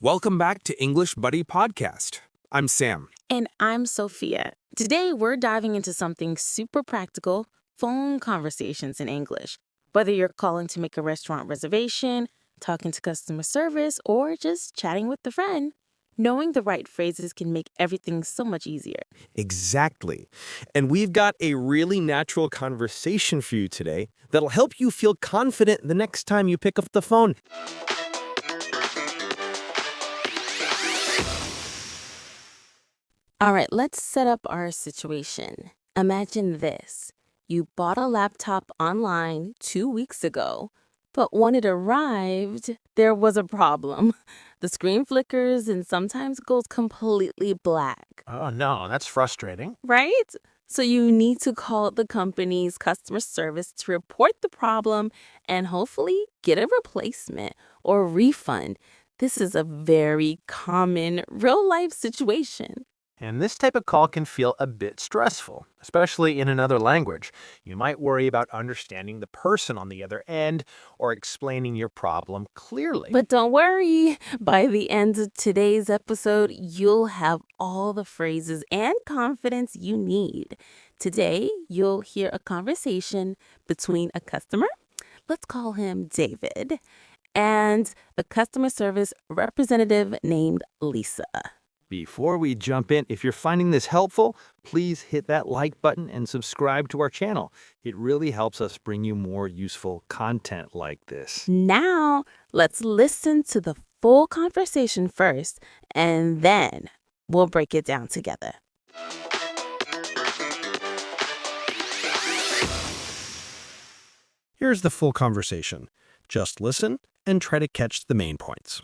Welcome back to English Buddy Podcast. I'm Sam. And I'm Sophia. Today, we're diving into something super practical, phone conversations in English. Whether you're calling to make a restaurant reservation, talking to customer service, or just chatting with a friend, knowing the right phrases can make everything so much easier. Exactly. And we've got a really natural conversation for you today that'll help you feel confident the next time you pick up the phone. All right, let's set up our situation. Imagine this. You bought a laptop online 2 weeks ago, but when it arrived, there was a problem. The screen flickers and sometimes goes completely black, Oh, no, that's frustrating. right? So you need to call the company's customer service to report the problem and hopefully get a replacement or refund. This is a very common real-life situation. And this type of call can feel a bit stressful, especially in another language. You might worry about understanding the person on the other end or explaining your problem clearly. But don't worry, by the end of today's episode, you'll have all the phrases and confidence you need. Today, you'll hear a conversation between a customer, let's call him David, and a customer service representative named Lisa. Before we jump in, if you're finding this helpful, please hit that like button and subscribe to our channel. It really helps us bring you more useful content like this. Now, let's listen to the full conversation first, and then we'll break it down together. Here's the full conversation. Just listen and try to catch the main points.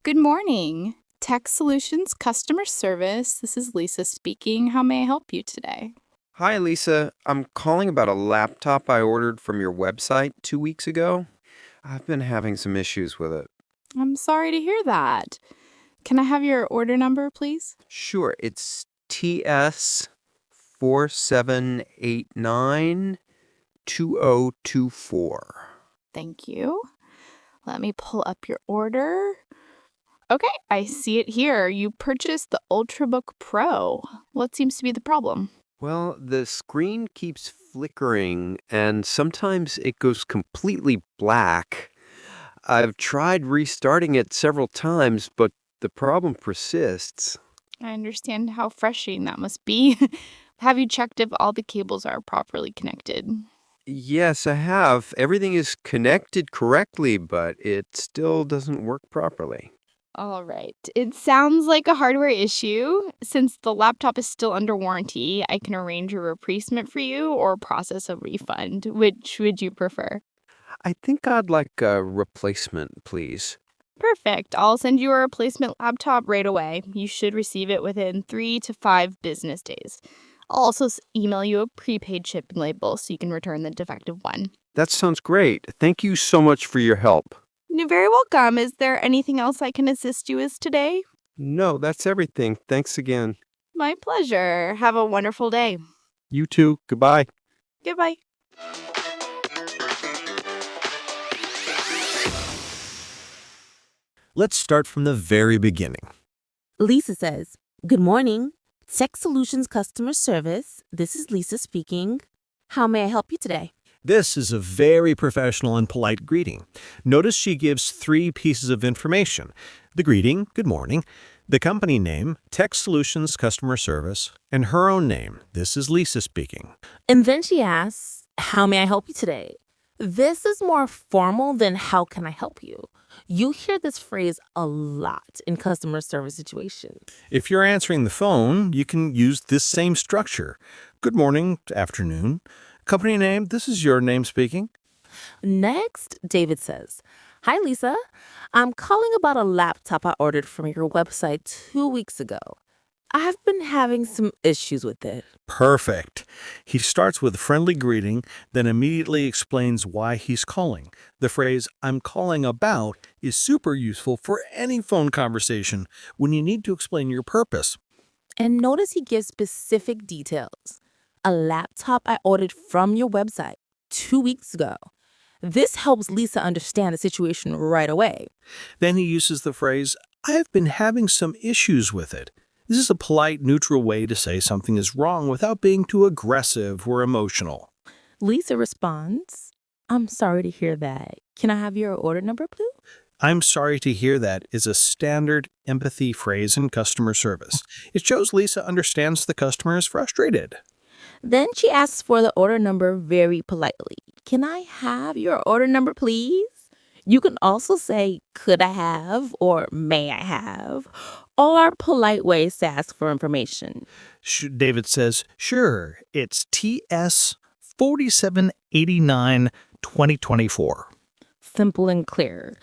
Good morning. Tech Solutions Customer Service. This is Lisa speaking. How may I help you today? Hi, Lisa. I'm calling about a laptop I ordered from your website 2 weeks ago. I've been having some issues with it. I'm sorry to hear that. Can I have your order number, please? Sure, it's TS 47892024. Thank you. Let me pull up your order. Okay, I see it here. You purchased the Ultrabook Pro. What seems to be the problem? Well, the screen keeps flickering and sometimes it goes completely black. I've tried restarting it several times, but the problem persists. I understand how frustrating that must be. Have you checked if all the cables are properly connected? Yes, I have. Everything is connected correctly, but it still doesn't work properly. All right. It sounds like a hardware issue. Since the laptop is still under warranty, I can arrange a replacement for you or process a refund. Which would you prefer? I think I'd like a replacement, please. Perfect. I'll send you a replacement laptop right away. You should receive it within 3 to 5 business days. I'll also email you a prepaid shipping label so you can return the defective one. That sounds great. Thank you so much for your help. You're very welcome. Is there anything else I can assist you with today? No, that's everything. Thanks again. My pleasure. Have a wonderful day. You too. Goodbye. Goodbye. Let's start from the very beginning. Lisa says, "Good morning. Tech Solutions Customer Service. This is Lisa speaking. How may I help you today?" This is a very professional and polite greeting. Notice she gives 3 pieces of information. The greeting, good morning, the company name, Tech Solutions Customer Service, and her own name, this is Lisa speaking. And then she asks, "How may I help you today?" This is more formal than "How can I help you?" You hear this phrase a lot in customer service situations. If you're answering the phone, you can use this same structure. Good morning, afternoon. Company name, this is your name speaking. Next, David says, "Hi, Lisa. I'm calling about a laptop I ordered from your website 2 weeks ago. I've been having some issues with it." Perfect. He starts with a friendly greeting, then immediately explains why he's calling. The phrase, "I'm calling about," is super useful for any phone conversation when you need to explain your purpose. And notice he gives specific details. A laptop I ordered from your website 2 weeks ago. This helps Lisa understand the situation right away. Then he uses the phrase, I've been having some issues with it. This is a polite, neutral way to say something is wrong without being too aggressive or emotional. Lisa responds, I'm sorry to hear that. Can I have your order number, please? I'm sorry to hear that is a standard empathy phrase in customer service. It shows Lisa understands the customer is frustrated. Then she asks for the order number very politely. Can I have your order number, please? You can also say, could I have, or may I have, all are polite ways to ask for information. David says, sure, it's TS 4789 2024. Simple and clear.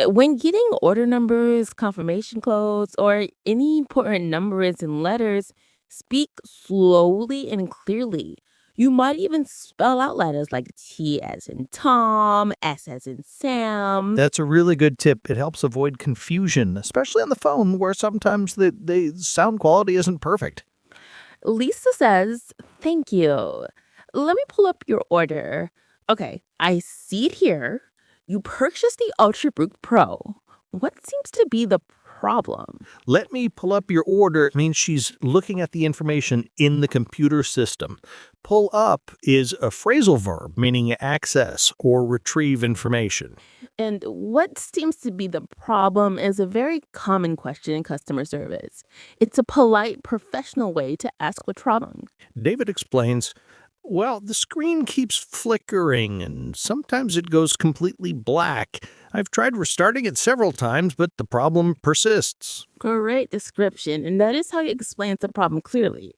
When getting order numbers, confirmation codes, or any important numbers and letters, speak slowly and clearly. You might even spell out letters like T as in Tom, S as in Sam. That's a really good tip. It helps avoid confusion, especially on the phone where sometimes the sound quality isn't perfect. Lisa says, thank you. Let me pull up your order. Okay, I see it here. You purchased the Ultrabook Pro. What seems to be the problem? Let me pull up your order means she's looking at the information in the computer system. Pull up is a phrasal verb meaning access or retrieve information. And what seems to be the problem is a very common question in customer service. It's a polite, professional way to ask what's wrong. David explains, well, the screen keeps flickering and sometimes it goes completely black. I've tried restarting it several times, but the problem persists. Great description, and that is how he explains the problem clearly.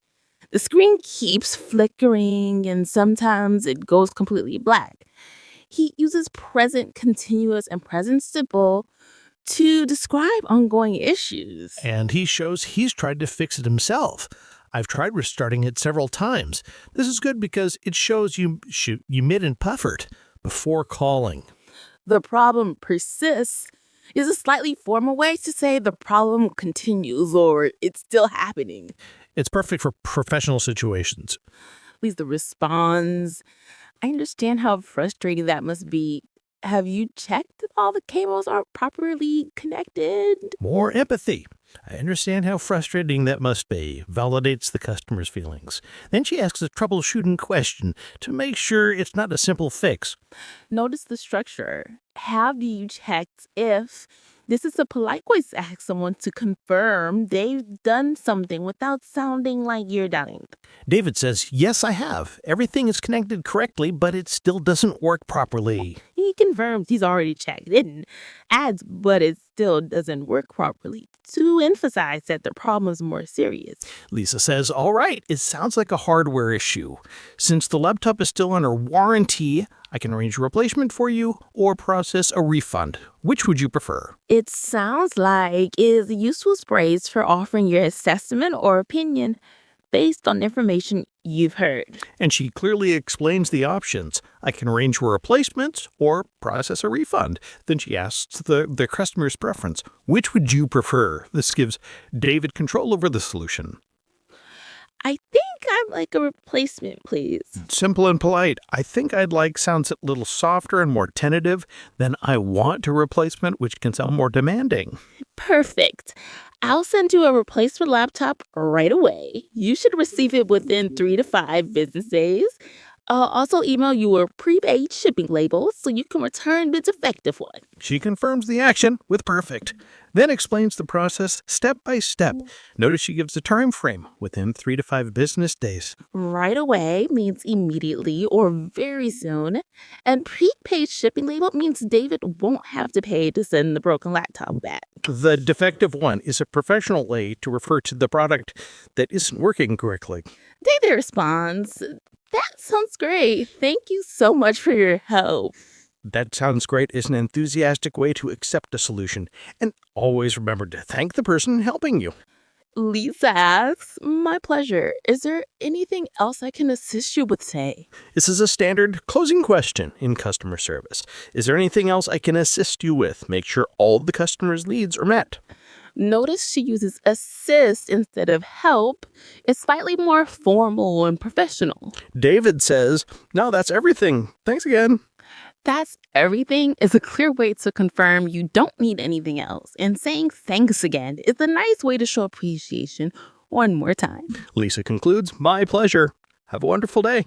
The screen keeps flickering and sometimes it goes completely black. He uses present continuous and present simple to describe ongoing issues. And he shows he's tried to fix it himself. I've tried restarting it several times. This is good because it shows you mid and puffered before calling. The problem persists is a slightly formal way to say the problem continues or it's still happening. It's perfect for professional situations. Lisa responds, I understand how frustrating that must be. Have you checked that all the cables are properly connected? More empathy. I understand how frustrating that must be. Validates the customer's feelings. Then she asks a troubleshooting question to make sure it's not a simple fix. Notice the structure. Have you checked if this is a polite way to ask someone to confirm they've done something without sounding like you're doubting? David says, yes, I have. Everything is connected correctly, but it still doesn't work properly. He confirms he's already checked it and adds, but it still doesn't work properly, to emphasize that the problem is more serious. Lisa says, all right, it sounds like a hardware issue. Since the laptop is still under warranty, I can arrange a replacement for you or process a refund. Which would you prefer? It sounds like it is a useful phrase for offering your assessment or opinion based on information you've heard. And she clearly explains the options. I can arrange for replacements or process a refund. Then she asks the customer's preference. Which would you prefer? This gives David control over the solution. I think I'd like a replacement, please. Simple and polite. I think I'd like sounds a little softer and more tentative than I want a replacement, which can sound more demanding. Perfect. I'll send you a replacement laptop right away. You should receive it within 3 to 5 business days. I'll also email you a prepaid shipping label so you can return the defective one. She confirms the action with perfect, then explains the process step by step. Notice she gives a time frame within 3 to 5 business days. Right away means immediately or very soon. And prepaid shipping label means David won't have to pay to send the broken laptop back. The defective one is a professional way to refer to the product that isn't working correctly. David responds, that sounds great. Thank you so much for your help. That sounds great is an enthusiastic way to accept a solution. And always remember to thank the person helping you. Lisa asks, my pleasure. Is there anything else I can assist you with today? This is a standard closing question in customer service. Is there anything else I can assist you with? Make sure all the customer's needs are met. Notice she uses assist instead of help. It's slightly more formal and professional. David says, no, that's everything. Thanks again. That's everything is a clear way to confirm you don't need anything else. And saying thanks again is a nice way to show appreciation one more time. Lisa concludes, my pleasure. Have a wonderful day.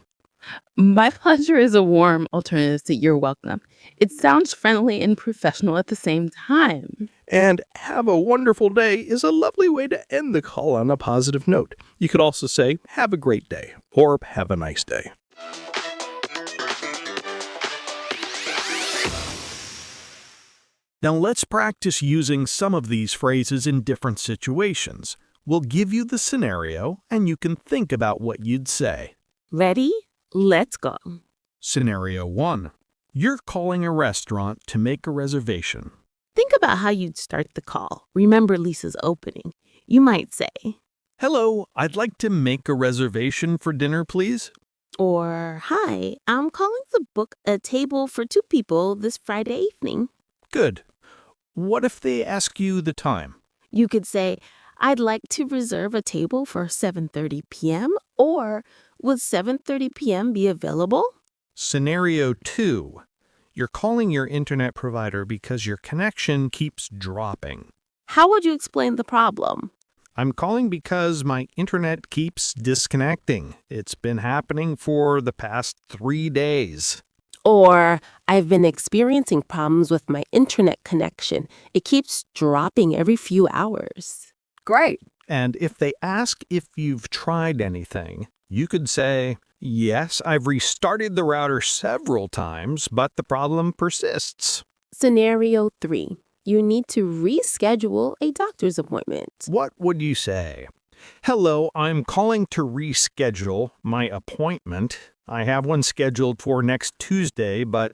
My pleasure is a warm alternative to you're welcome. It sounds friendly and professional at the same time. And have a wonderful day is a lovely way to end the call on a positive note. You could also say, have a great day, or have a nice day. Now let's practice using some of these phrases in different situations. We'll give you the scenario, and you can think about what you'd say. Ready? Let's go. Scenario 1. You're calling a restaurant to make a reservation. Think about how you'd start the call. Remember Lisa's opening. You might say, Hello, I'd like to make a reservation for dinner, please. or, hi, I'm calling to book a table for 2 people this Friday evening. Good. What if they ask you the time? You could say, I'd like to reserve a table for 7:30 p.m. or would 7:30 p.m. be available? Scenario 2. You're calling your internet provider because your connection keeps dropping. How would you explain the problem? I'm calling because my internet keeps disconnecting. It's been happening for the past 3 days. Or, I've been experiencing problems with my internet connection. It keeps dropping every few hours. Great. And if they ask if you've tried anything, you could say, yes, I've restarted the router several times, but the problem persists. Scenario 3. You need to reschedule a doctor's appointment. What would you say? Hello, I'm calling to reschedule my appointment. I have one scheduled for next Tuesday, but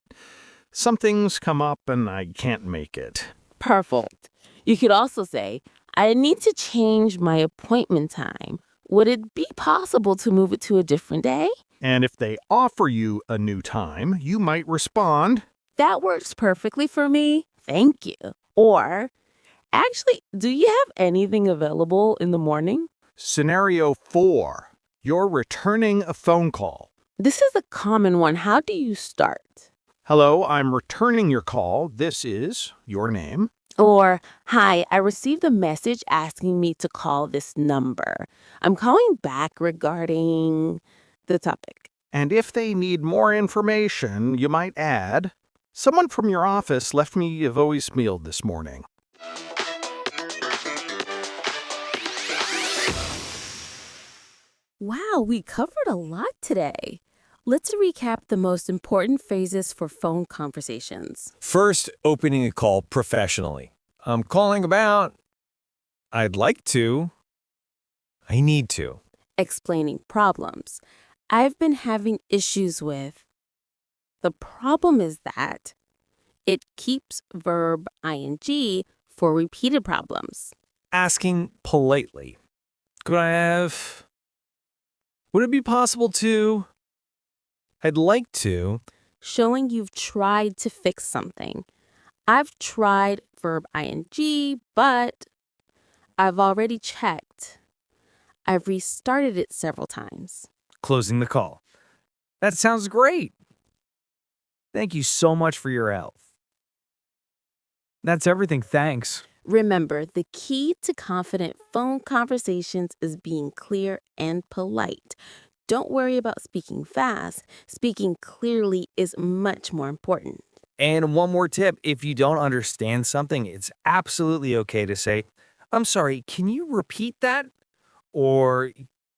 something's come up and I can't make it. Perfect. You could also say, I need to change my appointment time. Would it be possible to move it to a different day? And if they offer you a new time, you might respond, That works perfectly for me. Thank you. Or, actually, do you have anything available in the morning? Scenario 4. You're returning a phone call. This is a common one. How do you start? Hello, I'm returning your call. This is your name. Or, hi, I received a message asking me to call this number. I'm calling back regarding the topic. And if they need more information, you might add, someone from your office left me a voicemail this morning. Wow, we covered a lot today. Let's recap the most important phrases for phone conversations. First, opening a call professionally. I'm calling about. I'd like to. I need to. Explaining problems. I've been having issues with. The problem is that it keeps verb ing for repeated problems. Asking politely. Could I have. Would it be possible to. I'd like to. Showing you've tried to fix something. I've tried verb ing, but I've already checked. I've restarted it several times. Closing the call. That sounds great. Thank you so much for your help. That's everything, thanks. Remember, the key to confident phone conversations is being clear and polite. Don't worry about speaking fast. Speaking clearly is much more important. And one more tip, if you don't understand something, it's absolutely okay to say, I'm sorry, can you repeat that? Or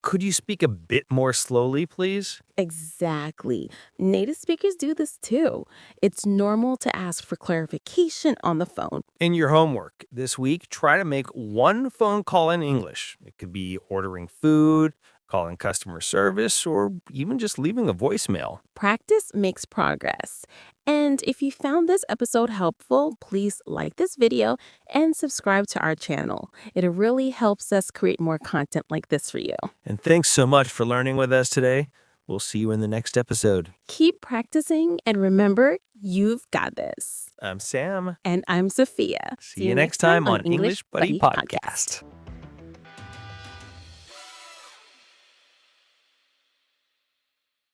could you speak a bit more slowly, please? Exactly. Native speakers do this too. It's normal to ask for clarification on the phone. In your homework this week, try to make one phone call in English. It could be ordering food, calling customer service, or even just leaving a voicemail. Practice makes progress. And if you found this episode helpful, please like this video and subscribe to our channel. It really helps us create more content like this for you. And thanks so much for learning with us today. We'll see you in the next episode. Keep practicing and remember, you've got this. I'm Sam. And I'm Sophia. See you next time on English Buddy Podcast.